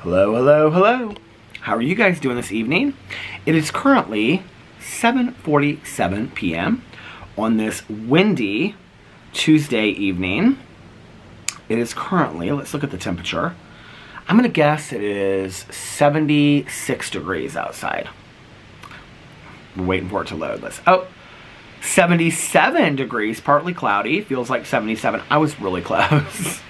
Hello, hello, hello. How are you guys doing this evening? It is currently 7:47 p.m. on this windy Tuesday evening. It is currently, let's look at the temperature. I'm gonna guess it is 76 degrees outside. We're waiting for it to load. Let's, 77 degrees, partly cloudy. Feels like 77. I was really close.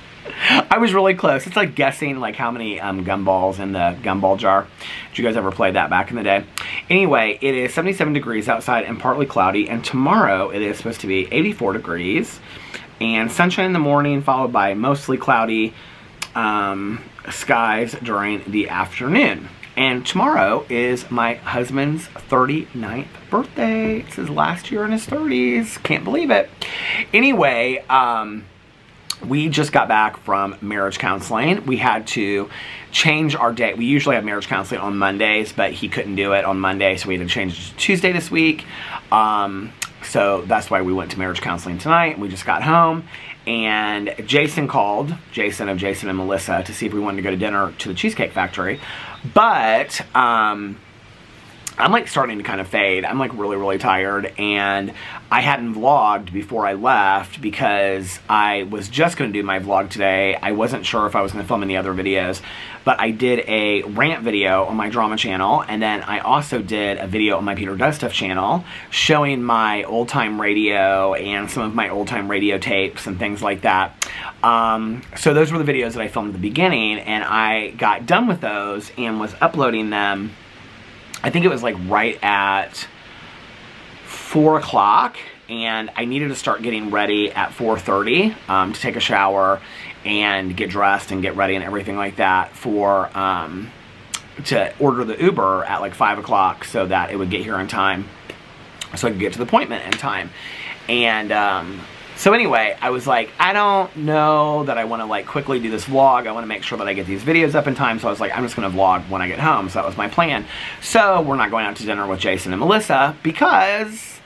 I was really close. It's like guessing like how many gumballs in the gumball jar. Did you guys ever play that back in the day? Anyway, it is 77 degrees outside and partly cloudy, and tomorrow it is supposed to be 84 degrees and sunshine in the morning, followed by mostly cloudy skies during the afternoon. And tomorrow is my husband's 39th birthday. It's his last year in his 30s. Can't believe it. Anyway, we just got back from marriage counseling. We had to change our day. We usually have marriage counseling on Mondays, but he couldn't do it on Monday, so we had to change it to Tuesday this week. So that's why we went to marriage counseling tonight. We just got home, and Jason called, Jason of Jason and Melissa, to see if we wanted to go to dinner to the Cheesecake Factory. But I'm like starting to kind of fade. I'm like really tired, and I hadn't vlogged before I left because I was just going to do my vlog today. I wasn't sure if I was going to film any other videos, but I did a rant video on my drama channel, and then I also did a video on my Peter Does Stuff channel showing my old time radio and some of my old time radio tapes and things like that. So those were the videos that I filmed at the beginning, and I got done with those and was uploading them. I think it was like right at 4 o'clock, and I needed to start getting ready at 4:30 to take a shower and get dressed and get ready and everything like that for to order the Uber at like 5 o'clock so that it would get here in time so I could get to the appointment in time. And so anyway, I was like, I don't know that I want to like quickly do this vlog. I want to make sure that I get these videos up in time. So I was like, I'm just going to vlog when I get home. So that was my plan. So we're not going out to dinner with Jason and Melissa because,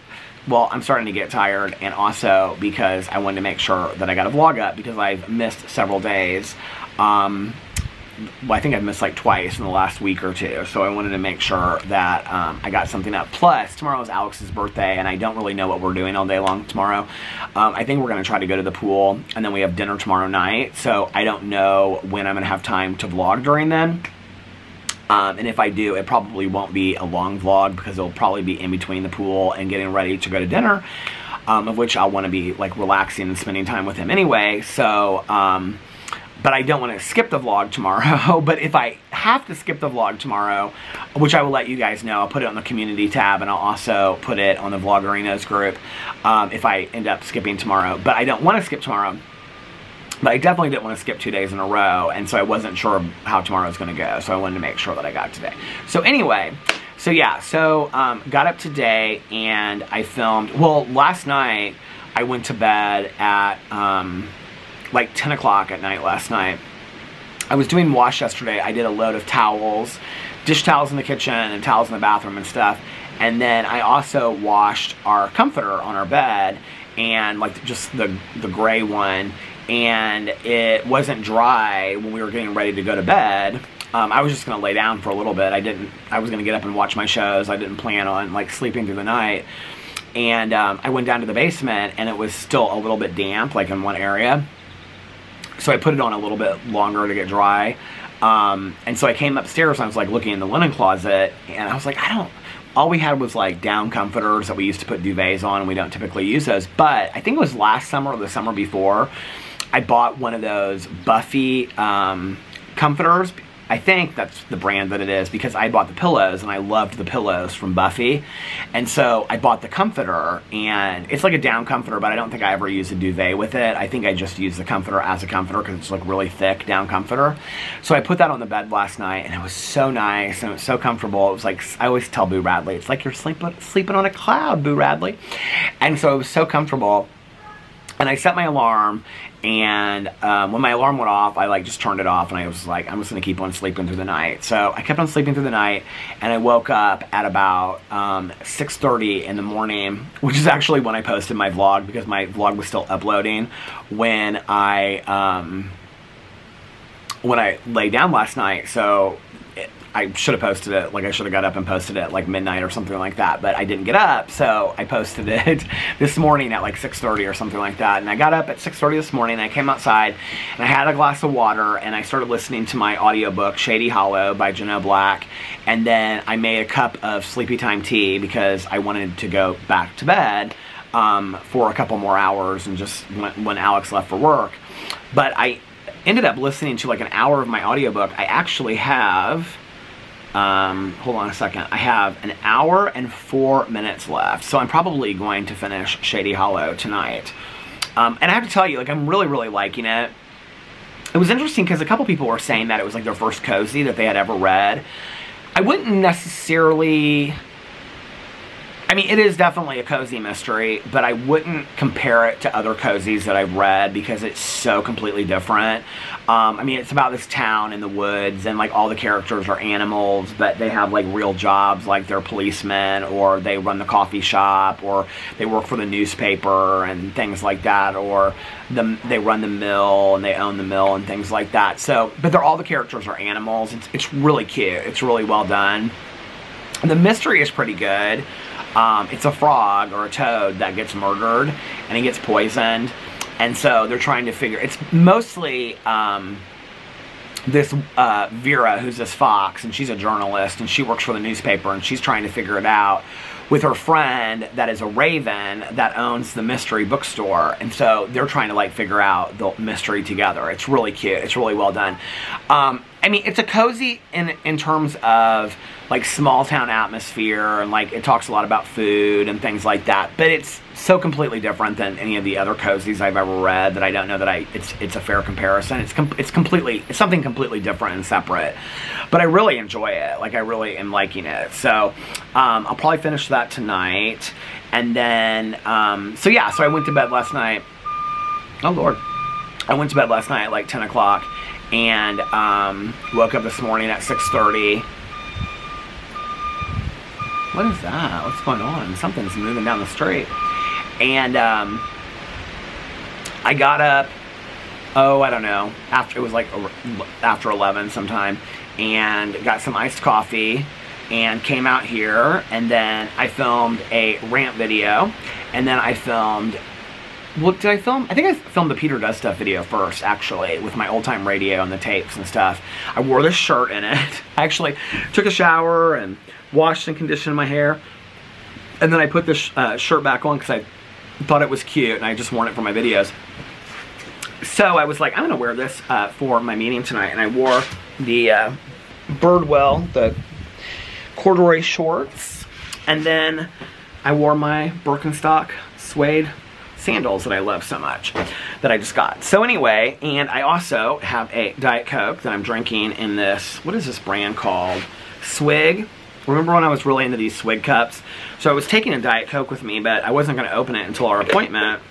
well, I'm starting to get tired, and also because I wanted to make sure that I got a vlog up because I've missed several days. Well, I think I've missed like twice in the last week or two, so I wanted to make sure that I got something up. Plus, tomorrow is Alex's birthday, and I don't really know what we're doing all day long tomorrow. I think we're going to try to go to the pool, and then we have dinner tomorrow night, so I don't know when I'm going to have time to vlog during then. And if I do, it probably won't be a long vlog because it'll probably be in between the pool and getting ready to go to dinner, of which I'll want to be like relaxing and spending time with him anyway, so but I don't want to skip the vlog tomorrow. But if I have to skip the vlog tomorrow, which I will let you guys know, I'll put it on the community tab, and I'll also put it on the Vloggerinos group if I end up skipping tomorrow. But I don't want to skip tomorrow. But I definitely didn't want to skip 2 days in a row, and so I wasn't sure how tomorrow was going to go. So I wanted to make sure that I got today. So anyway, so yeah, so got up today, and I filmed, well, last night I went to bed at like 10 o'clock at night last night. I was doing wash yesterday. I did a load of towels, dish towels in the kitchen and towels in the bathroom and stuff. And then I also washed our comforter on our bed, and like just the gray one, and it wasn't dry when we were getting ready to go to bed. I was just gonna lay down for a little bit. I was gonna get up and watch my shows. I didn't plan on like sleeping through the night. And I went down to the basement, and it was still a little bit damp, like in one area. So I put it on a little bit longer to get dry. And so I came upstairs, and I was like looking in the linen closet, and I was like, all we had was like down comforters that we used to put duvets on, and we don't typically use those. But I think it was last summer or the summer before, I bought one of those Buffy comforters. I think that's the brand that it is, because I bought the pillows, and I loved the pillows from Buffy. And so I bought the comforter, and it's like a down comforter, but I don't think I ever used a duvet with it. I think I just used the comforter as a comforter because it's like really thick down comforter. So I put that on the bed last night, and it was so nice, and it was so comfortable. It was like, I always tell Boo Radley, it's like you're sleeping on a cloud, Boo Radley. And so it was so comfortable. And I set my alarm, and when my alarm went off, I like just turned it off, and I was like, I'm just gonna keep on sleeping through the night. So I kept on sleeping through the night, and I woke up at about 6:30 in the morning, which is actually when I posted my vlog, because my vlog was still uploading when I when I lay down last night. So I should have posted it, like I should have got up and posted it like midnight or something like that, but I didn't get up, so I posted it this morning at like 6:30 or something like that. And I got up at 6:30 this morning, and I came outside, and I had a glass of water, and I started listening to my audiobook, Shady Hollow by Janelle Black, and then I made a cup of Sleepy Time tea because I wanted to go back to bed for a couple more hours, and just when Alex left for work. But I ended up listening to like an hour of my audiobook. I actually have... hold on a second. I have an hour and 4 minutes left, so I'm probably going to finish Shady Hollow tonight. And I have to tell you, like, I'm really, really liking it. It was interesting because a couple people were saying that it was like their first cozy that they had ever read. I wouldn't necessarily... I mean, it is definitely a cozy mystery, but I wouldn't compare it to other cozies that I've read because it's so completely different. I mean, it's about this town in the woods, and like all the characters are animals, but they have like real jobs, like they're policemen, or they run the coffee shop, or they work for the newspaper and things like that, or they run the mill and they own the mill and things like that. So, but all the characters are animals. It's really cute. It's really well done. And the mystery is pretty good. It's a frog or a toad that gets murdered, and he gets poisoned, and so they're trying to figure... It's mostly this Vera, who's this fox, and she's a journalist, and she works for the newspaper, and she's trying to figure it out with her friend that is a raven that owns the mystery bookstore, and so they're trying to like figure out the mystery together. It's really cute. It's really well done. I mean, it's a cozy in terms of like small town atmosphere, and like it talks a lot about food and things like that, but it's so completely different than any of the other cozies I've ever read that I don't know that it's a fair comparison. It's something completely different and separate, but I really enjoy it. Like, I really am liking it. So I'll probably finish that tonight, and then so yeah, so I went to bed last night. Oh Lord, I went to bed last night at like 10 o'clock, and woke up this morning at 6:30. What is that? What's going on? Something's moving down the street. And I got up, oh, I don't know, it was like after 11 sometime, and got some iced coffee, and came out here, and then I filmed a rant video, and then I filmed... Well, did I film? I think I filmed the Peter Does Stuff video first, actually, with my old-time radio and the tapes and stuff. I wore this shirt in it. I actually took a shower and washed and conditioned my hair. And then I put this shirt back on because I thought it was cute, and I just worn it for my videos. So I was like, I'm going to wear this for my meeting tonight. And I wore the Birdwell, the corduroy shorts. And then I wore my Birkenstock suede sandals that I love so much that I just got. So anyway, and I also have a Diet Coke that I'm drinking in this, what is this brand called? Swig. Remember when I was really into these Swig cups? So I was taking a Diet Coke with me, but I wasn't going to open it until our appointment.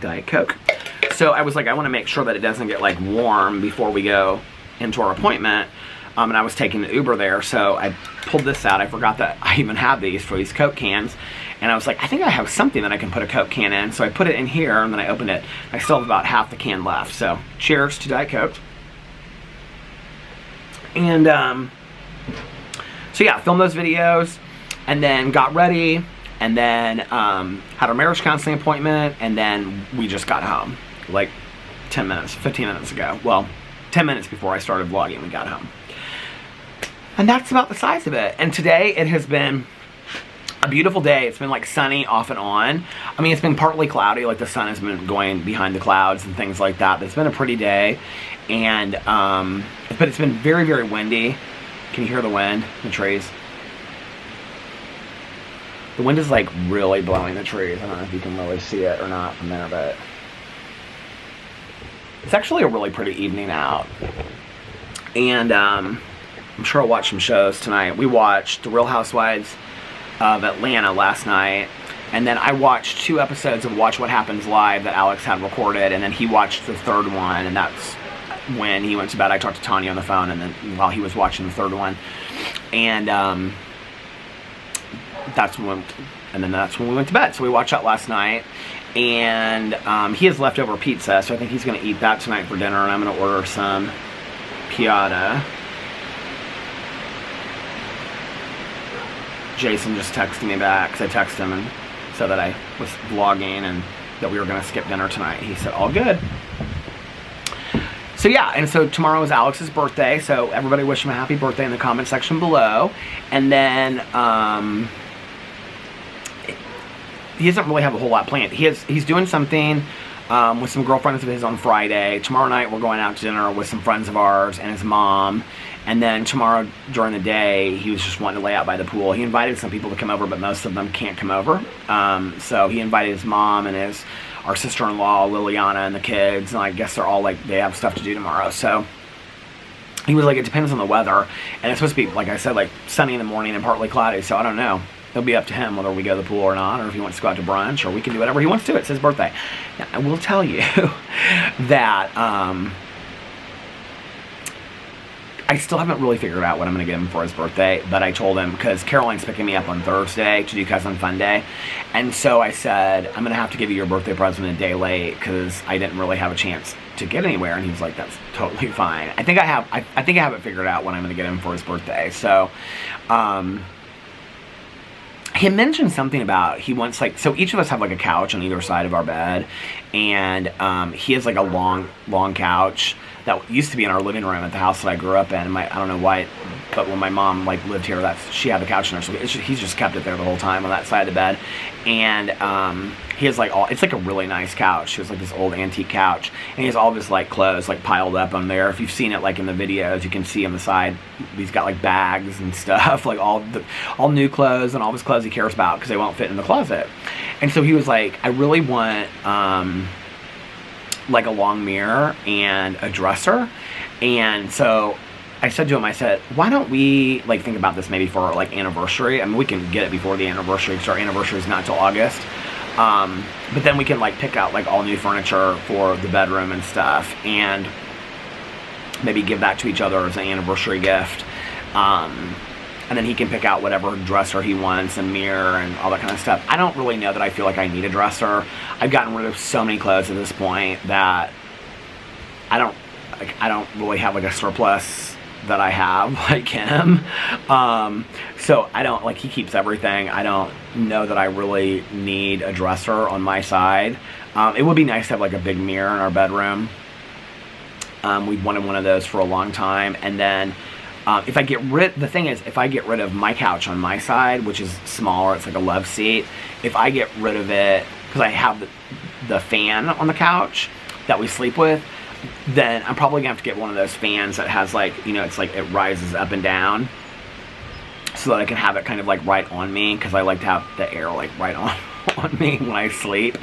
Diet Coke. So I was like, I want to make sure that it doesn't get like warm before we go into our appointment. And I was taking the Uber there, so I pulled this out. I forgot that I even have these for these Coke cans. And I was like, I think I have something that I can put a Coke can in. So I put it in here, and then I opened it. I still have about half the can left. So cheers to Diet Coke. And so yeah, filmed those videos, and then got ready, and then had our marriage counseling appointment, and then we just got home like 10 minutes, 15 minutes ago. Well, 10 minutes before I started vlogging, we got home. And that's about the size of it. And today it has been a beautiful day. It's been like sunny off and on. I mean, it's been partly cloudy, like the sun has been going behind the clouds and things like that, but it's been a pretty day. And but it's been very, very windy. Can you hear the wind in the trees? The wind is like really blowing the trees. I don't know if you can really see it or not from there, but it's actually a really pretty evening out. And I'm sure I'll watch some shows tonight. We watched The Real Housewives of Atlanta last night, and then I watched 2 episodes of Watch What Happens Live that Alex had recorded, and then he watched the 3rd one, and that's when he went to bed. I talked to Tanya on the phone, and then while he was watching the 3rd one, and that's when And then that's when we went to bed. So we watched that last night. And he has leftover pizza, so I think he's going to eat that tonight for dinner. And I'm going to order some piata. Jason just texted me back, because I texted him and said that I was vlogging and that we were going to skip dinner tonight. He said, all good. So yeah, and so tomorrow is Alex's birthday, so everybody wish him a happy birthday in the comment section below. And then, he doesn't really have a whole lot planned. He's doing something with some girlfriends of his on Friday. Tomorrow night we're going out to dinner with some friends of ours and his mom. And then tomorrow during the day, he was just wanting to lay out by the pool. He invited some people to come over, but most of them can't come over. So he invited his mom and our sister-in-law, Liliana, and the kids. And I guess they're all like, they have stuff to do tomorrow. So he was like, it depends on the weather. And it's supposed to be, like I said, like sunny in the morning and partly cloudy. So I don't know. It'll be up to him whether we go to the pool or not, or if he wants to go out to brunch, or we can do whatever he wants to. It's his birthday. Now, I will tell you that I still haven't really figured out what I'm going to get him for his birthday, but I told him, because Caroline's picking me up on Thursday to do Cousin Fun Day, and so I said, I'm going to have to give you your birthday present a day late, because I didn't really have a chance to get anywhere, and he was like, that's totally fine. I think I have it figured out what I'm going to get him for his birthday. So, he mentioned something about he wants, like, so each of us have like a couch on either side of our bed, and he has like a long couch that used to be in our living room at the house that I grew up in. I don't know why, but when my mom like lived here, she had the couch in there, so he's just kept it there the whole time on that side of the bed. And he has like it's like a really nice couch. It's like this old antique couch, and he has all of his like clothes like piled up on there. If you've seen it like in the videos, you can see on the side he's got like bags and stuff, like all new clothes and all his clothes he cares about, because they won't fit in the closet. And so he was like, I really want like a long mirror and a dresser. And so I said to him, I said, why don't we like think about this maybe for our like anniversary? I mean, we can get it before the anniversary, because our anniversary is not till August. But then we can like pick out like all new furniture for the bedroom and stuff, and maybe give that to each other as an anniversary gift. And then he can pick out whatever dresser he wants and mirror and all that kind of stuff. I don't really know that I feel like I need a dresser. I've gotten rid of so many clothes at this point that I don't really have like a surplus that I have like him. So I don't, like, he keeps everything. I don't know that I really need a dresser on my side. It would be nice to have like a big mirror in our bedroom. We've wanted one of those for a long time. And then if I get rid of my couch on my side, which is smaller, it's like a love seat, if I get rid of it, because I have the fan on the couch that we sleep with, then I'm probably gonna have to get one of those fans that has like, you know, it's like it rises up and down, so that I can have it kind of like right on me, because I like to have the air like right on me when I sleep.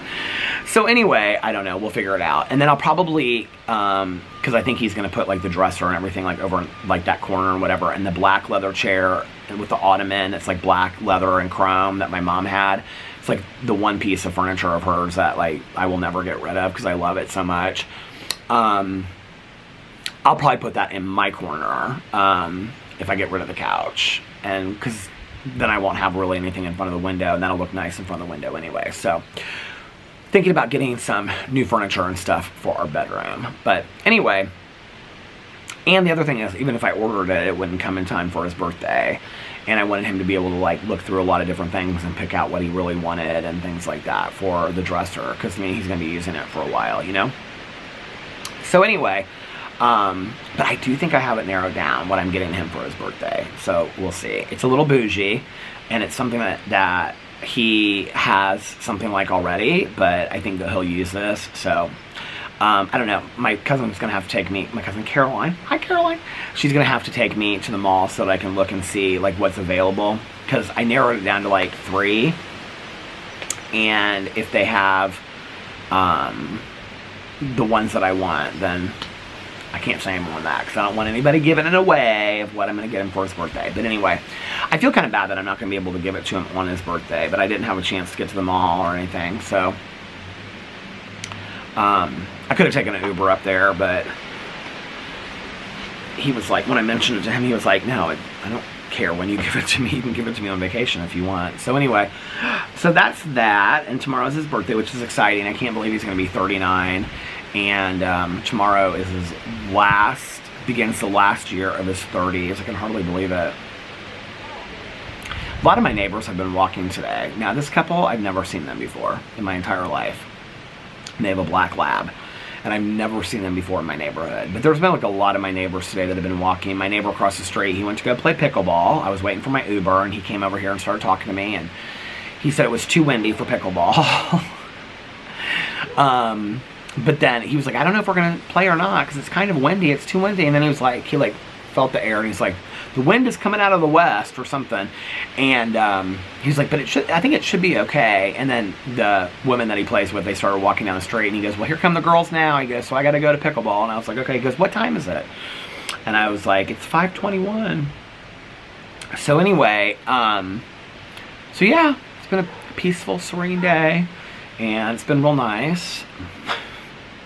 So anyway, I don't know, we'll figure it out. And then I'll probably, because I think he's going to put like the dresser and everything like over like that corner or whatever, and the black leather chair with the ottoman that's like black leather and chrome that my mom had. It's like the one piece of furniture of hers that like I will never get rid of because I love it so much. I'll probably put that in my corner if I get rid of the couch, and because then I won't have really anything in front of the window, and that'll look nice in front of the window anyway. So thinking about getting some new furniture and stuff for our bedroom. But anyway, and the other thing is, even if I ordered it, it wouldn't come in time for his birthday, and I wanted him to be able to like look through a lot of different things and pick out what he really wanted and things like that for the dresser, because I mean, he's going to be using it for a while, you know. So anyway, but I do think I have it narrowed down what I'm getting him for his birthday, so we'll see. It's a little bougie, and it's something that he has something like already, but I think that he'll use this. So I don't know, my cousin's gonna have to take me, my cousin Caroline, hi Caroline, she's gonna have to take me to the mall so that I can look and see like what's available, because I narrowed it down to like 3, and if they have the ones that I want, then I can't say more on that, because I don't want anybody giving it away of what I'm going to get him for his birthday. But anyway, I feel kind of bad that I'm not going to be able to give it to him on his birthday, but I didn't have a chance to get to the mall or anything, so I could have taken an Uber up there, but he was like, when I mentioned it to him, he was like, no, I don't care when you give it to me. You can give it to me on vacation if you want. So anyway, so that's that. And tomorrow's his birthday, which is exciting. I can't believe he's going to be 39. And tomorrow is his begins the last year of his 30s. I can hardly believe it. A lot of my neighbors have been walking today. Now, this couple, I've never seen them before in my entire life. And they have a black lab. And I've never seen them before in my neighborhood. But there's been like a lot of my neighbors today that have been walking. My neighbor across the street, he went to go play pickleball. I was waiting for my Uber, and he came over here and started talking to me. And he said it was too windy for pickleball. But then he was like, I don't know if we're going to play or not because it's kind of windy. It's too windy. And then he was like, he like felt the air, and he's like, the wind is coming out of the west or something. And he's like, but I think it should be okay. And then the women that he plays with, they started walking down the street, and he goes, well, here come the girls now. He goes, so I got to go to pickleball. And I was like, okay. He goes, what time is it? And I was like, it's 5:21. So anyway, so yeah, it's been a peaceful, serene day, and it's been real nice.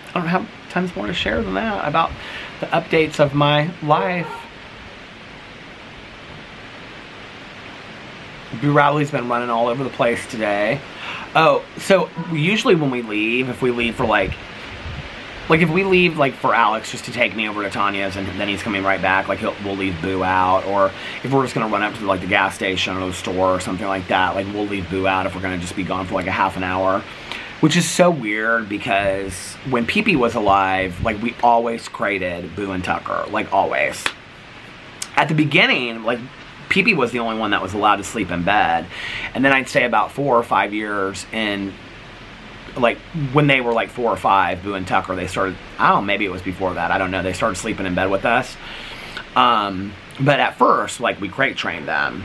I don't have tons more to share than that about the updates of my life. Boo Rowley's been running all over the place today. Oh, so usually when we leave, if we leave for like if we leave like for Alex just to take me over to Tanya's and then he's coming right back, like we'll leave Boo out. Or if we're just gonna run up to like the gas station or the store or something like that, like we'll leave Boo out if we're gonna just be gone for like a half an hour. Which is so weird because when Pee-Pee was alive, like we always crated Boo and Tucker, like always. At the beginning, like Pee-Pee was the only one that was allowed to sleep in bed. And then I'd say about 4 or 5 years, and like when they were like 4 or 5, Boo and Tucker, they started, I don't know, maybe it was before that, I don't know, they started sleeping in bed with us. But at first, like we crate trained them.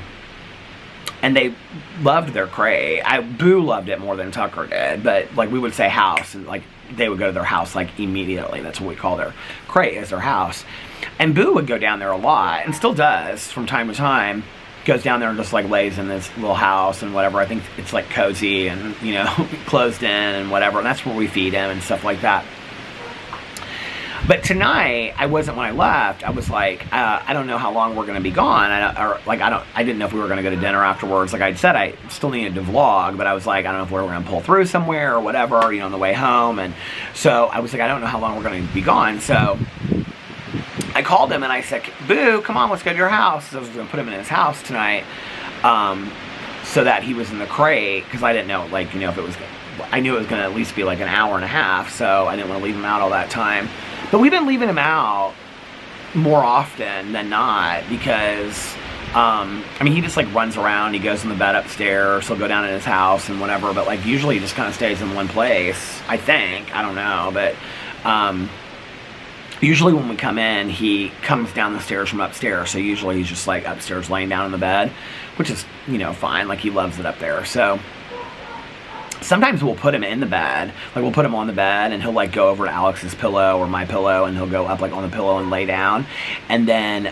And they loved their crate. Boo loved it more than Tucker did. But like we would say house, and like they would go to their house like immediately. That's what we call their crate, is their house. And Boo would go down there a lot, and still does from time to time. Goes down there and just like lays in this little house and whatever. I think it's like cozy and, you know, closed in and whatever. And that's where we feed him and stuff like that. But tonight, I wasn't, when I left, I was like, I don't know how long we're going to be gone. I didn't know if we were going to go to dinner afterwards. Like I'd said, I still needed to vlog, but I was like, I don't know if we were going to pull through somewhere or whatever, you know, on the way home. And so I was like, I don't know how long we're going to be gone. So I called him and I said, Boo, come on, let's go to your house. So I was going to put him in his house tonight, so that he was in the crate, because I didn't know, like, you know, if it was, I knew it was going to at least be like an hour and a half, so I didn't want to leave him out all that time. But we've been leaving him out more often than not because, I mean, he just like runs around, he goes in the bed upstairs, he'll go down in his house and whatever, but like usually he just kind of stays in one place, I think, I don't know, but usually when we come in, he comes down the stairs from upstairs, so usually he's just like upstairs laying down in the bed, which is, you know, fine, like he loves it up there. So sometimes we'll put him in the bed, like we'll put him on the bed and he'll like go over to Alex's pillow or my pillow and he'll go up like on the pillow and lay down, and then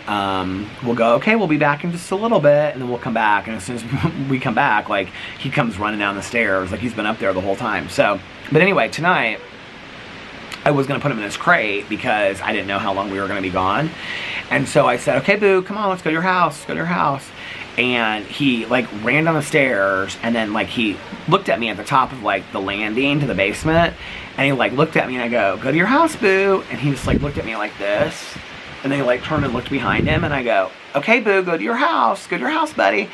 we'll go, okay, we'll be back in just a little bit, and then we'll come back, and as soon as we come back, like he comes running down the stairs like he's been up there the whole time. So, but anyway, tonight I was going to put him in his crate because I didn't know how long we were going to be gone, and so I said, okay, Boo, come on, let's go to your house, let's go to your house. And he like ran down the stairs, and then like he looked at me at the top of like the landing to the basement, and he like looked at me and I go to your house, Boo, and he just like looked at me like this, and then he like turned and looked behind him, and I go, okay, Boo, go to your house, buddy.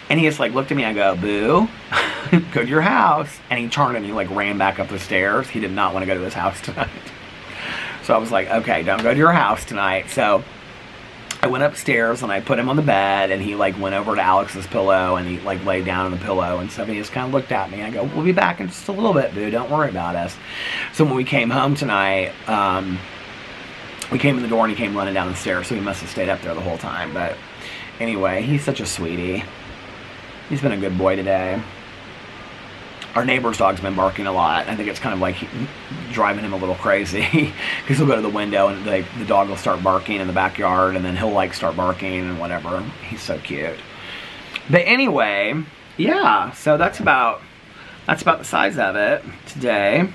And he just like looked at me and I go, Boo, go to your house. And he turned and he like ran back up the stairs. He did not want to go to his house tonight. So I was like, okay, don't go to your house tonight. So I went upstairs and I put him on the bed, and he like went over to Alex's pillow and he like laid down on the pillow and stuff, and he just kind of looked at me. I go, we'll be back in just a little bit, Boo, don't worry about us. So when we came home tonight, we came in the door and he came running down the stairs, so he must have stayed up there the whole time. But anyway, he's such a sweetie. He's been a good boy today. Our neighbor's dog's been barking a lot. I think it's kind of like driving him a little crazy because he'll go to the window and like the dog will start barking in the backyard, and then he'll like start barking and whatever. He's so cute. But anyway, yeah, so that's about the size of it today.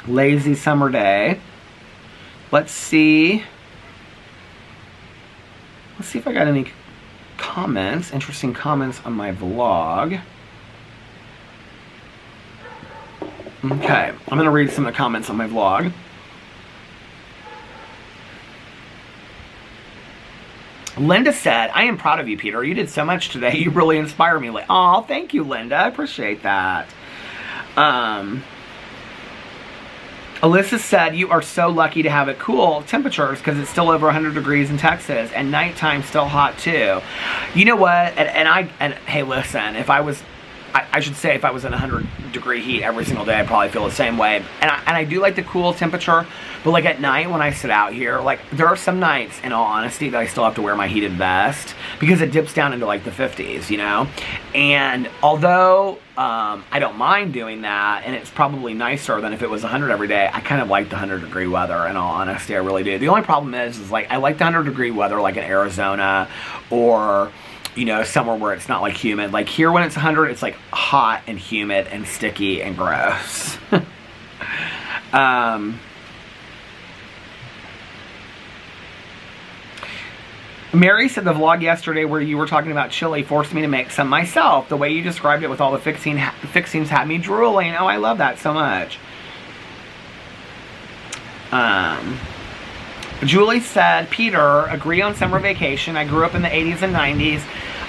Lazy summer day. Let's see. Let's see if I got any comments, interesting comments on my vlog. Okay, I'm gonna read some of the comments on my vlog. Linda said, I am proud of you, Peter. You did so much today. You really inspire me. Like, oh, thank you, Linda. I appreciate that. Alyssa said, you are so lucky to have it cool temperatures because it's still over 100 degrees in Texas and nighttime still hot too. You know what? And hey, listen, if I was, I should say if I was in 100-degree heat every single day, I'd probably feel the same way. And I do like the cool temperature, but like at night when I sit out here, like there are some nights, in all honesty, that I still have to wear my heated vest because it dips down into like the 50s, you know? And although I don't mind doing that, and it's probably nicer than if it was 100 every day, I kind of like the 100-degree weather, in all honesty, I really do. The only problem is like I like the 100-degree weather like in Arizona or, you know, somewhere where it's not like humid. Like here when it's 100, it's like hot and humid and sticky and gross. Mary said the vlog yesterday where you were talking about chili forced me to make some myself. The way you described it with all the fixings had me drooling. Oh, I love that so much. Julie said, Peter, agree on summer vacation. I grew up in the 80s and 90s.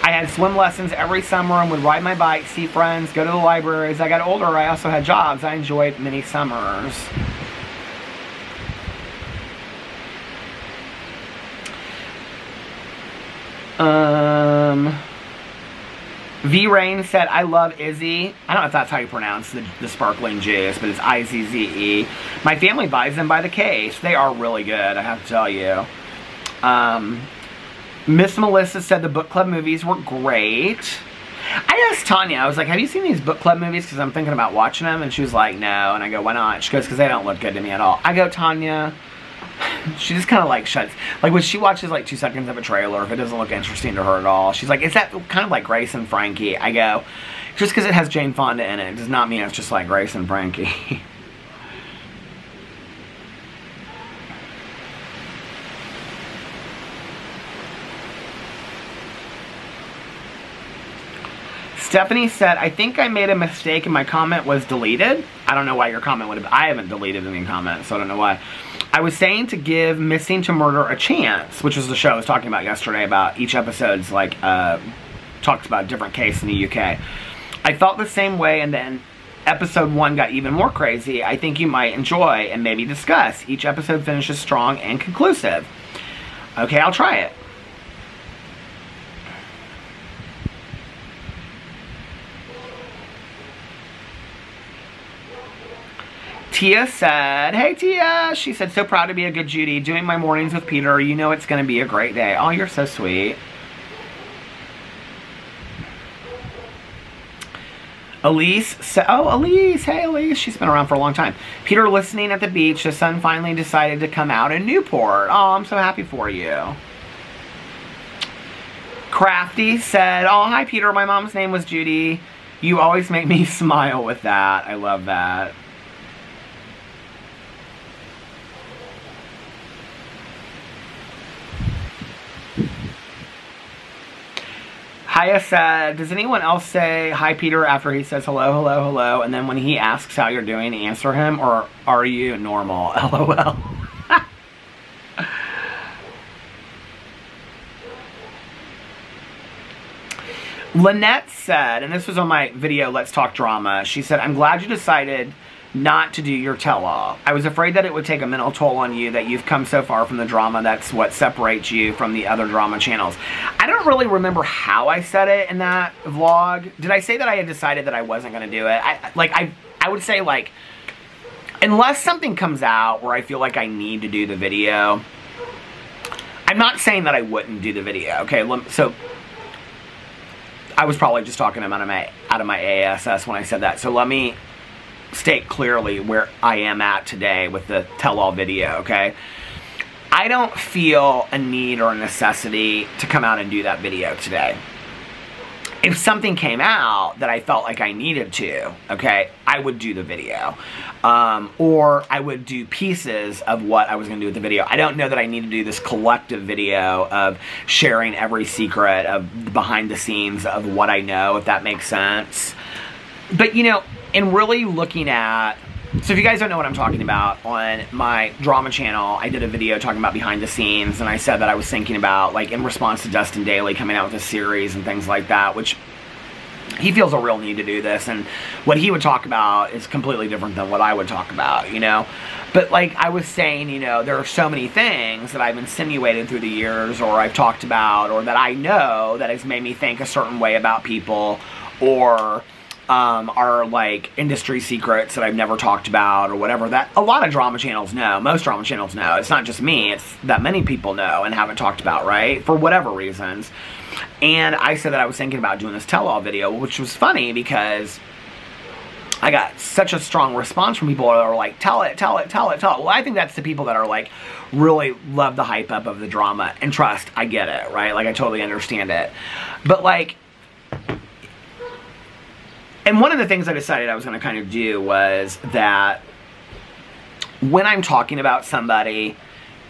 I had swim lessons every summer and would ride my bike, see friends, go to the library. As I got older, I also had jobs. I enjoyed many summers. V-Rain said, I love Izzy. I don't know if that's how you pronounce the sparkling juice, but it's I-Z-Z-E. My family buys them by the case. They are really good, I have to tell you. Miss Melissa said the book club movies were great. I asked Tanya, I was like, have you seen these book club movies? Because I'm thinking about watching them. And she was like, no. And I go, why not? She goes, because they don't look good to me at all. I go, Tanya. She just kind of like shuts, like when she watches like 2 seconds of a trailer, if it doesn't look interesting to her at all, she's like, is that kind of like Grace and Frankie? I go, just because it has Jane Fonda in it does not mean it's just like Grace and Frankie. Stephanie said, I think I made a mistake and my comment was deleted. I don't know why your comment would have, I haven't deleted any comments, so I don't know why. I was saying to give Missing to Murder a chance, which was the show I was talking about yesterday about each episode's like, talks about a different case in the UK. I felt the same way and then episode 1 got even more crazy. I think you might enjoy and maybe discuss. Each episode finishes strong and conclusive. Okay, I'll try it. Tia said, hey Tia, she said, so proud to be a good Judy, doing my mornings with Peter, you know it's going to be a great day. Oh, you're so sweet. Elise said, oh, Elise, hey Elise, she's been around for a long time. Peter listening at the beach, the sun finally decided to come out in Newport. Oh, I'm so happy for you. Crafty said, oh, hi Peter, my mom's name was Judy. You always make me smile with that. I love that. Haya said, does anyone else say hi Peter after he says hello, hello, hello, and then when he asks how you're doing, answer him, or are you normal? LOL. Lynette said, and this was on my video, Let's Talk Drama, she said, I'm glad you decided not to do your tell-all. I was afraid that it would take a mental toll on you, that you've come so far from the drama. That's what separates you from the other drama channels. I don't really remember how I said it in that vlog. Did I say that I had decided that I wasn't going to do it? I would say, like, unless something comes out where I feel like I need to do the video, I'm not saying that I wouldn't do the video, okay? So I was probably just talking out of my ASS when I said that. So let me state clearly where I am at today with the tell-all video, okay? I don't feel a need or a necessity to come out and do that video today. if something came out that I felt like I needed to, okay, I would do the video. Or I would do pieces of what I was going to do with the video. I don't know that I need to do this collective video of sharing every secret of behind the scenes of what I know, if that makes sense. But, you know, in really looking at, so if you guys don't know what I'm talking about, on my drama channel, I did a video talking about behind the scenes, and I said that I was thinking about, like, in response to Dustin Daly coming out with a series and things like that, which he feels a real need to do this, and what he would talk about is completely different than what I would talk about, you know? But, like, I was saying, you know, there are so many things that I've insinuated through the years, or I've talked about, or that I know that has made me think a certain way about people, or are like industry secrets that I've never talked about, or whatever, that a lot of drama channels know. Most drama channels know. It's not just me, it's that many people know and haven't talked about, right? For whatever reasons. And I said that I was thinking about doing this tell-all video, which was funny because I got such a strong response from people that are like, tell it, tell it, tell it, tell it. Well, I think that's the people that are like, really love the hype up of the drama. And trust, I get it, right? Like, I totally understand it. But like, and one of the things I decided I was going to kind of do was that when I'm talking about somebody,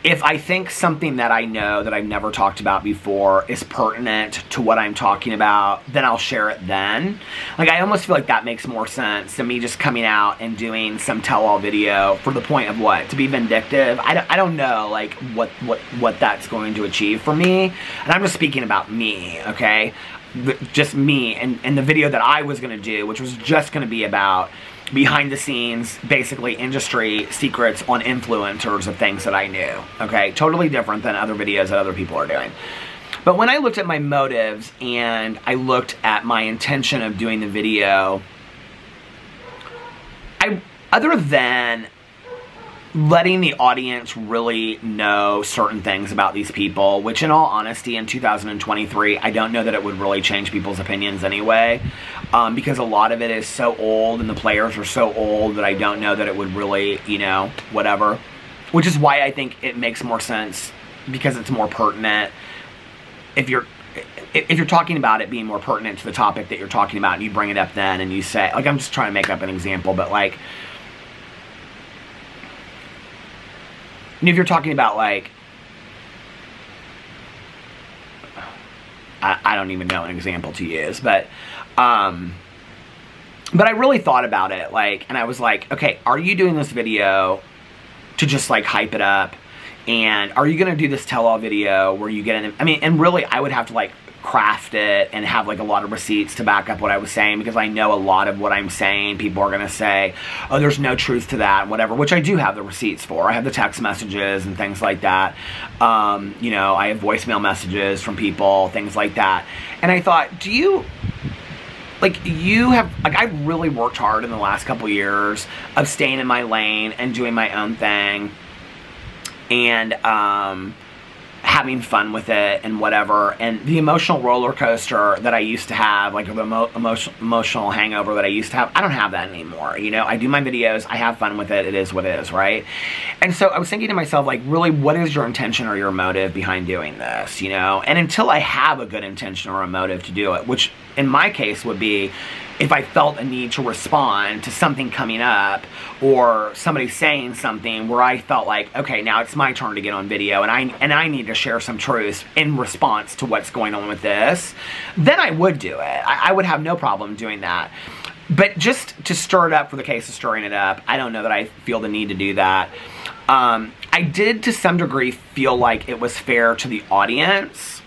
if I think something that I know that I've never talked about before is pertinent to what I'm talking about, then I'll share it then. Like, I almost feel like that makes more sense than me just coming out and doing some tell-all video for the point of what? To be vindictive? I don't know, like, what that's going to achieve for me. And I'm just speaking about me, okay? Just me, and the video that I was going to do, which was just going to be about behind the scenes, basically industry secrets on influencers of things that I knew, okay? Totally different than other videos that other people are doing. But when I looked at my motives and I looked at my intention of doing the video, other than letting the audience really know certain things about these people, which in all honesty, in 2023, I don't know that it would really change people's opinions anyway, because a lot of it is so old and the players are so old that I don't know that it would really, you know, whatever. Which is why I think it makes more sense, because it's more pertinent. If you're talking about it being more pertinent to the topic that you're talking about, and you bring it up then and you say, like, I'm just trying to make up an example, but like, and if you're talking about, like, I don't even know an example to use, but I really thought about it, like, and I was like, okay, are you doing this video to just, like, hype it up? And are you going to do this tell-all video where you get in, I mean, and really, I would have to, like, craft it and have, like, a lot of receipts to back up what I was saying, because I know a lot of what I'm saying, people are going to say, oh, there's no truth to that, whatever, which I do have the receipts for. I have the text messages and things like that. You know, I have voicemail messages from people, things like that. And I thought, do you, like, you have, like, I've really worked hard in the last couple years of staying in my lane and doing my own thing, and having fun with it and whatever, and the emotional roller coaster that I used to have, like the emotional hangover that I used to have, I don't have that anymore, you know? I do my videos, I have fun with it, it is what it is, right? And so I was thinking to myself, like, really, what is your intention or your motive behind doing this, you know? And until I have a good intention or a motive to do it, which in my case would be if I felt a need to respond to something coming up, or somebody saying something where I felt like, okay, now it's my turn to get on video, and I need to share some truths in response to what's going on with this, then I would do it. I would have no problem doing that. But just to stir it up for the case of stirring it up, I don't know that I feel the need to do that. I did, to some degree, feel like it was fair to the audience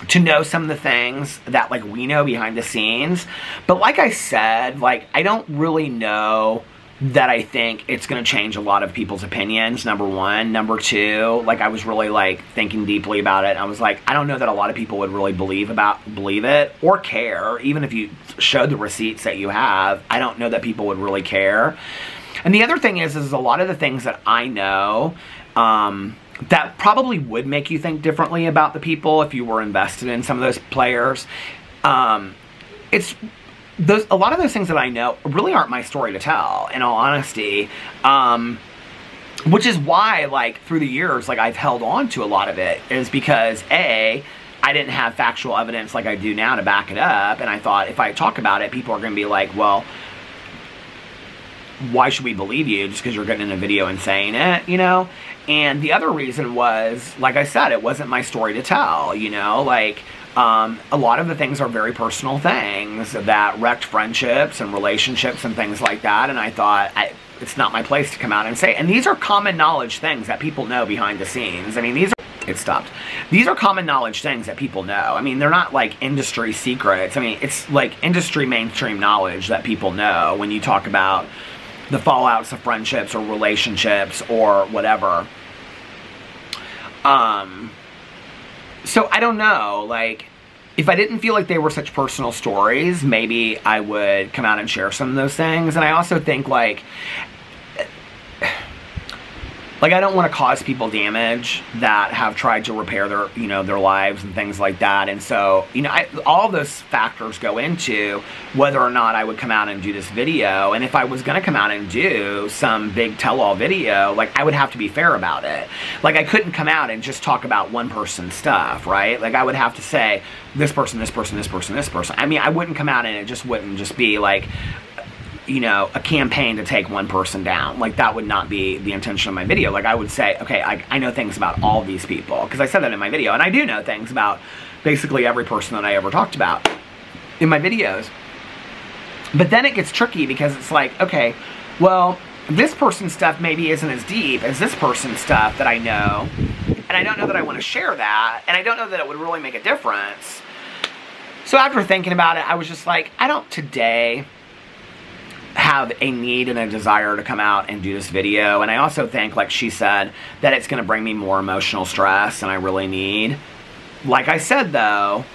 to know some of the things that, like, we know behind the scenes. But like I said, like, I don't really know that I think it's going to change a lot of people's opinions, number one. Number two, like, I was really, like, thinking deeply about it. And I was like, I don't know that a lot of people would really believe it or care. Even if you showed the receipts that you have, I don't know that people would really care. And the other thing is a lot of the things that I know, that probably would make you think differently about the people if you were invested in some of those players. A lot of those things that I know really aren't my story to tell, in all honesty. Which is why, like, through the years, like, I've held on to a lot of it, is because, A, I didn't have factual evidence like I do now to back it up, and I thought if I talk about it, people are going to be like, well, why should we believe you just because you're getting in a video and saying it, you know? And the other reason was, like I said, it wasn't my story to tell, you know? Like, a lot of the things are very personal things that wrecked friendships and relationships and things like that, and I thought, it's not my place to come out and say. And these are common knowledge things that people know behind the scenes. I mean, these are... It stopped. These are common knowledge things that people know. I mean, they're not like industry secrets. I mean, it's like industry mainstream knowledge that people know when you talk about the fallouts of friendships or relationships or whatever. So I don't know, like, if I didn't feel like they were such personal stories, maybe I would come out and share some of those things. And I also think, like I don't want to cause people damage that have tried to repair their, you know, their lives and things like that. And so, you know, all of those factors go into whether or not I would come out and do this video. And if I was going to come out and do some big tell-all video, like, I would have to be fair about it. Like, I couldn't come out and just talk about one person's stuff, right? Like, I would have to say, this person, this person, this person, this person. I mean, I wouldn't come out and it just wouldn't just be like, you know, a campaign to take one person down. Like, that would not be the intention of my video. Like, I would say, okay, I know things about all these people, because I said that in my video, and I do know things about basically every person that I ever talked about in my videos. But then it gets tricky, because it's like, okay, well, this person's stuff maybe isn't as deep as this person's stuff that I know, and I don't know that I want to share that, and I don't know that it would really make a difference. So after thinking about it, I was just like, I don't today have a need and a desire to come out and do this video. And I also think, like she said, that it's going to bring me more emotional stress than I really need. Like I said, though,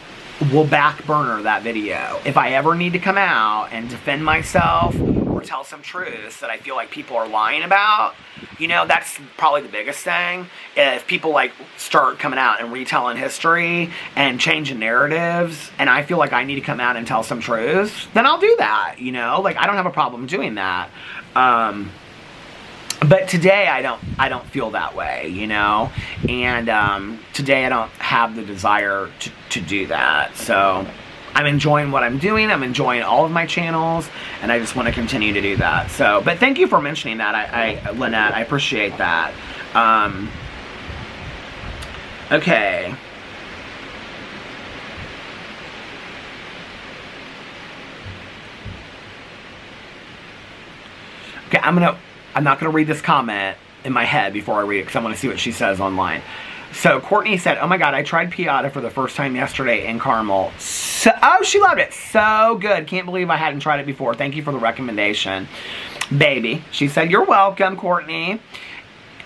we'll back burner that video. If I ever need to come out and defend myself or tell some truths that I feel like people are lying about, you know, that's probably the biggest thing. If people, like, start coming out and retelling history and changing narratives, and I feel like I need to come out and tell some truths, then I'll do that, you know? Like, I don't have a problem doing that. But today, I don't feel that way, you know? And today, I don't have the desire to do that. So I'm enjoying what I'm doing. I'm enjoying all of my channels, and I just want to continue to do that. So, but thank you for mentioning that, Lynette. I appreciate that. Okay. Okay, I'm not gonna read this comment in my head before I read it, because I want to see what she says online. So Courtney said, oh my god, I tried piata for the first time yesterday in caramel. So, oh, she loved it. So good. Can't believe I hadn't tried it before. Thank you for the recommendation, baby. She said, you're welcome, Courtney.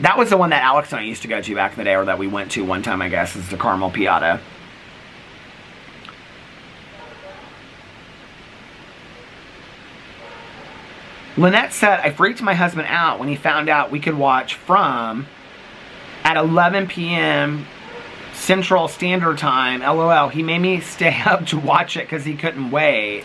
That was the one that Alex and I used to go to back in the day, or that we went to one time, I guess, is the caramel piata. Lynette said, I freaked my husband out when he found out we could watch From at 11 p.m. Central Standard Time. LOL. He made me stay up to watch it because he couldn't wait.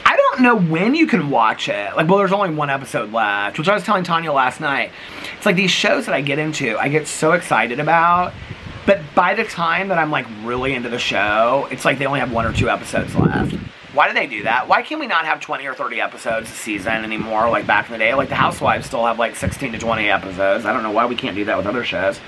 I don't know when you can watch it. Like, well, there's only one episode left, which I was telling Tanya last night. It's like these shows that I get into, I get so excited about, but by the time that I'm, like, really into the show, it's like they only have 1 or 2 episodes left. Why do they do that? Why can we not have 20 or 30 episodes a season anymore, like back in the day? Like, the Housewives still have, like, 16 to 20 episodes. I don't know why we can't do that with other shows.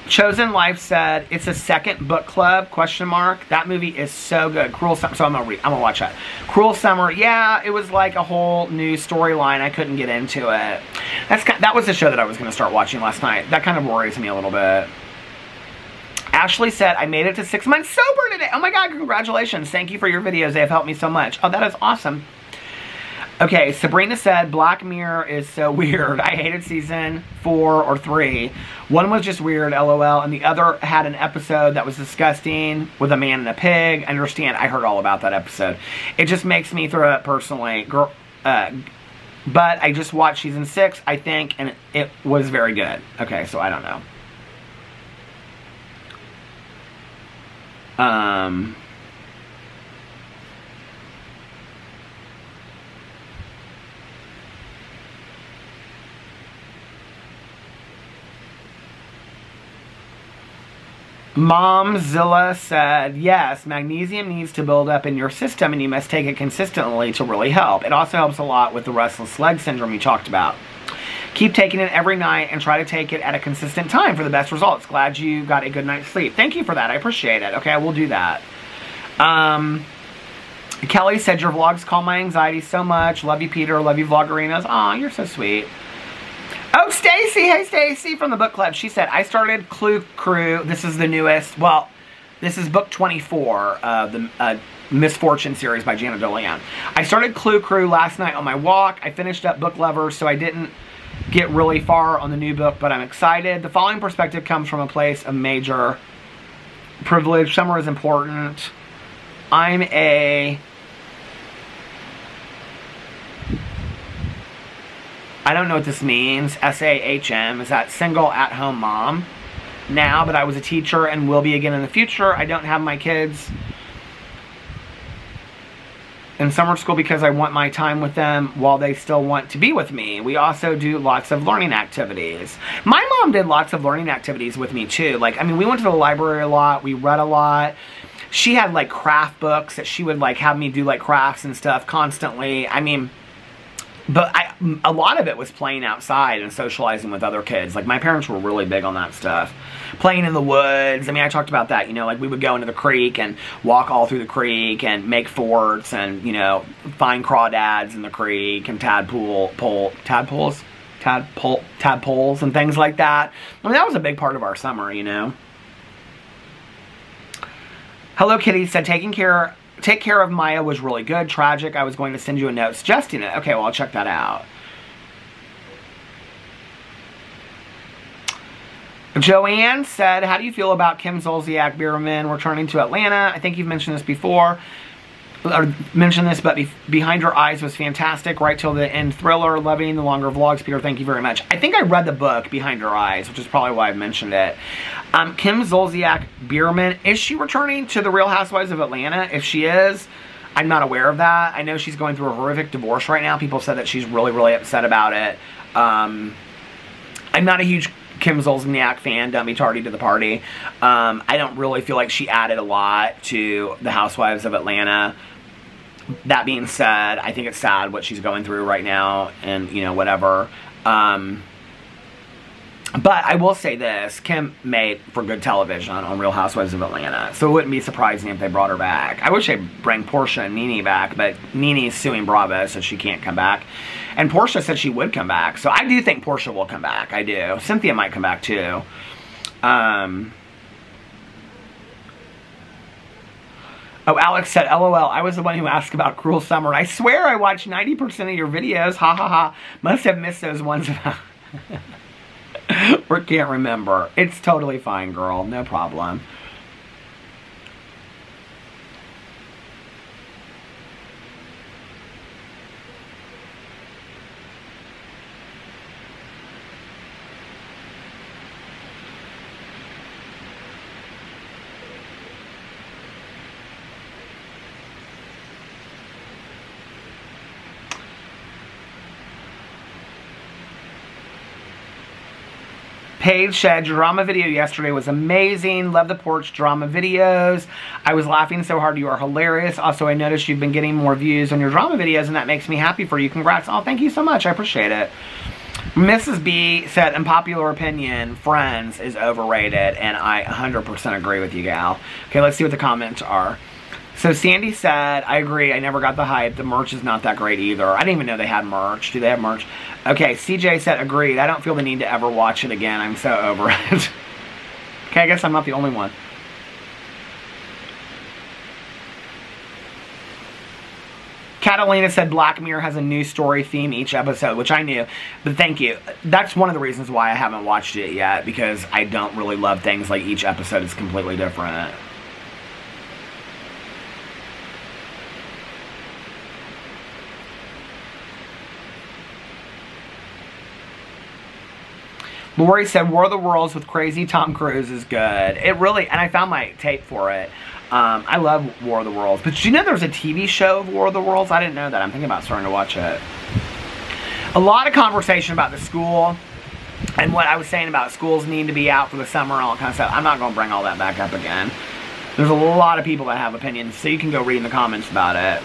Chosen Life said, it's a second book club, question mark. That movie is so good. Cruel Summer. So I'm gonna watch that. Cruel Summer, yeah, it was like a whole new storyline. I couldn't get into it. That was the show that I was gonna start watching last night. That kind of worries me a little bit. Ashley said, I made it to 6 months sober today. Oh my god, congratulations. Thank you for your videos. They have helped me so much. Oh, that is awesome. Okay, Sabrina said, Black Mirror is so weird. I hated season 4 or 3. One was just weird, LOL, and the other had an episode that was disgusting with a man and a pig. I understand, I heard all about that episode. It just makes me throw up personally. But I just watched season 6, I think, and it was very good. Okay, so I don't know. Momzilla said, yes, magnesium needs to build up in your system and you must take it consistently to really help. It also helps a lot with the restless leg syndrome you talked about. Keep taking it every night and try to take it at a consistent time for the best results. Glad you got a good night's sleep. Thank you for that. I appreciate it. Okay, I will do that. Kelly said, your vlogs calm my anxiety so much. Love you, Peter. Love you, Vloggerinos. Aw, you're so sweet. Oh, Stacy. Hey, Stacy from the book club. She said, I started Clue Crew. This is the newest. Well, this is book 24 of the Misfortune series by Janet DeLeon. I started Clue Crew last night on my walk. I finished up Book Lovers, so I didn't get really far on the new book, but I'm excited. The following perspective comes from a place of major privilege. Summer is important. I'm a... I don't know what this means. SAHM. Is that single at-home mom now, but I was a teacher and will be again in the future. I don't have my kids in summer school because I want my time with them while they still want to be with me. We also do lots of learning activities. My mom did lots of learning activities with me too. Like, I mean, we went to the library a lot. We read a lot. She had like craft books that she would like have me do like crafts and stuff constantly. I mean, but a lot of it was playing outside and socializing with other kids. Like, my parents were really big on that stuff. Playing in the woods. I mean, I talked about that, you know, like we would go into the creek and walk all through the creek and make forts and, you know, find crawdads in the creek and tadpoles and things like that. I mean, that was a big part of our summer, you know. Hello Kitty said, Take care of Maya was really good. Tragic. I was going to send you a note suggesting it. Okay, well, I'll check that out. Joanne said, how do you feel about Kim Zolciak Bierman returning to Atlanta? I think you've mentioned this before. Or mentioned this, but Behind Your Eyes was fantastic. Right till the end thriller. Loving the longer vlogs. Peter, thank you very much. I think I read the book Behind Your Eyes, which is probably why I've mentioned it. Kim Zolciak Bierman, is she returning to the Real Housewives of Atlanta? If she is, I'm not aware of that. I know she's going through a horrific divorce right now. People said that she's really, really upset about it. I'm not a huge Kim Zolciak fan. Don't be tardy to the party. I don't really feel like she added a lot to the Housewives of Atlanta. That being said, I think it's sad what she's going through right now and, you know, whatever. But I will say this, Kim made for good television on Real Housewives of Atlanta, so it wouldn't be surprising if they brought her back. I wish they'd bring Portia and Nene back, but Nene's suing Bravo, so she can't come back. And Portia said she would come back, so I do think Portia will come back. I do. Cynthia might come back too. Oh, Alex said, LOL, I was the one who asked about Cruel Summer. I swear I watched 90% of your videos. Ha ha ha. Must have missed those ones about... or can't remember. It's totally fine, girl. No problem. Paige said, your drama video yesterday was amazing. Love the porch drama videos. I was laughing so hard. You are hilarious. Also, I noticed you've been getting more views on your drama videos, and that makes me happy for you. Congrats. Oh, thank you so much. I appreciate it. Mrs. B said, unpopular opinion, Friends is overrated, and I 100% agree with you, gal. Okay, let's see what the comments are. So Sandy said, I agree, I never got the hype. The merch is not that great either. I didn't even know they had merch. Do they have merch? Okay, CJ said, agreed. I don't feel the need to ever watch it again. I'm so over it. Okay, I guess I'm not the only one. Catalina said Black Mirror has a new story theme each episode, which I knew, but thank you. That's one of the reasons why I haven't watched it yet, because I don't really love things like each episode is completely different. Lori said, War of the Worlds with crazy Tom Cruise is good. It really, and I found my tape for it. I love War of the Worlds. But did you know there's a TV show of War of the Worlds? I didn't know that. I'm thinking about starting to watch it. A lot of conversation about the school. And what I was saying about schools need to be out for the summer and all that kind of stuff, I'm not going to bring all that back up again. There's a lot of people that have opinions, so you can go read in the comments about it.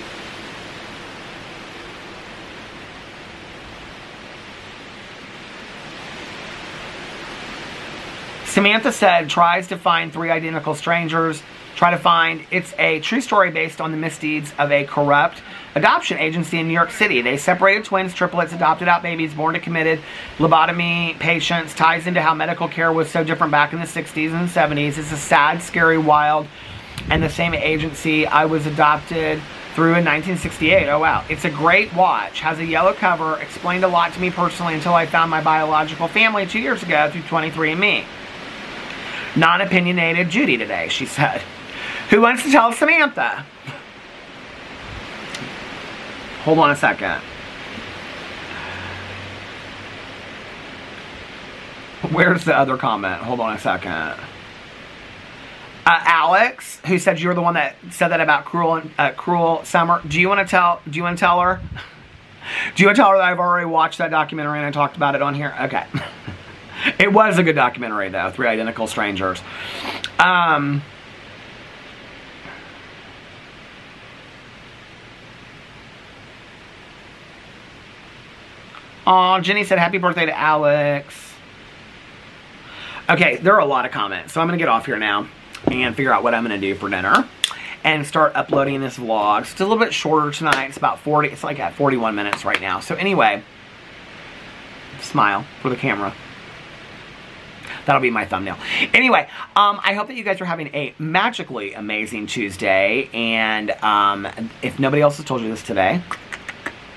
Samantha said, tries to find 3 identical strangers. Try to find, it's a true story based on the misdeeds of a corrupt adoption agency in New York City. They separated twins, triplets, adopted out babies, born to committed lobotomy patients. Ties into how medical care was so different back in the 60s and 70s. It's a sad, scary, wild, and the same agency I was adopted through in 1968. Oh wow. It's a great watch. Has a yellow cover. Explained a lot to me personally until I found my biological family 2 years ago through 23andMe. Non-opinionated Judy today, she said. Who wants to tell Samantha? Hold on a second. Where's the other comment? Hold on a second. Alex, who said you were the one that said that about Cruel Summer. Do you want to tell her? Do you want to tell her that I've already watched that documentary and I talked about it on here? Okay. It was a good documentary though, 3 Identical Strangers. Aw, Jenny said happy birthday to Alex. Okay, there are a lot of comments, so I'm going to get off here now and figure out what I'm going to do for dinner and start uploading this vlog. So it's a little bit shorter tonight. It's about 40, it's like at 41 minutes right now. So anyway, smile for the camera. That'll be my thumbnail. Anyway, I hope that you guys are having a magically amazing Tuesday. And if nobody else has told you this today,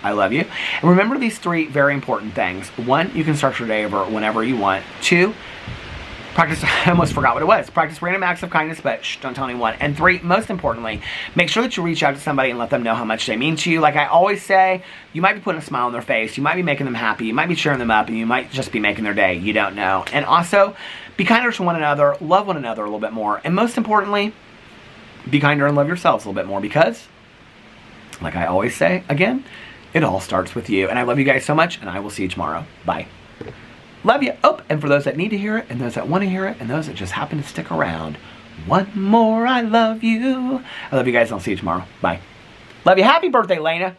I love you. And remember these 3 very important things. 1, you can start your day over whenever you want. 2, practice, I almost forgot what it was. Practice random acts of kindness, but shh, don't tell anyone. And 3, most importantly, make sure that you reach out to somebody and let them know how much they mean to you. Like I always say, you might be putting a smile on their face. You might be making them happy. You might be cheering them up. And you might just be making their day. You don't know. And also, be kinder to one another. Love one another a little bit more. And most importantly, be kinder and love yourselves a little bit more. Because, like I always say, again, it all starts with you. And I love you guys so much. And I will see you tomorrow. Bye. Love you. Oh, and for those that need to hear it, and those that want to hear it, and those that just happen to stick around, one more, I love you. I love you guys, and I'll see you tomorrow. Bye. Love you. Happy birthday, Lena.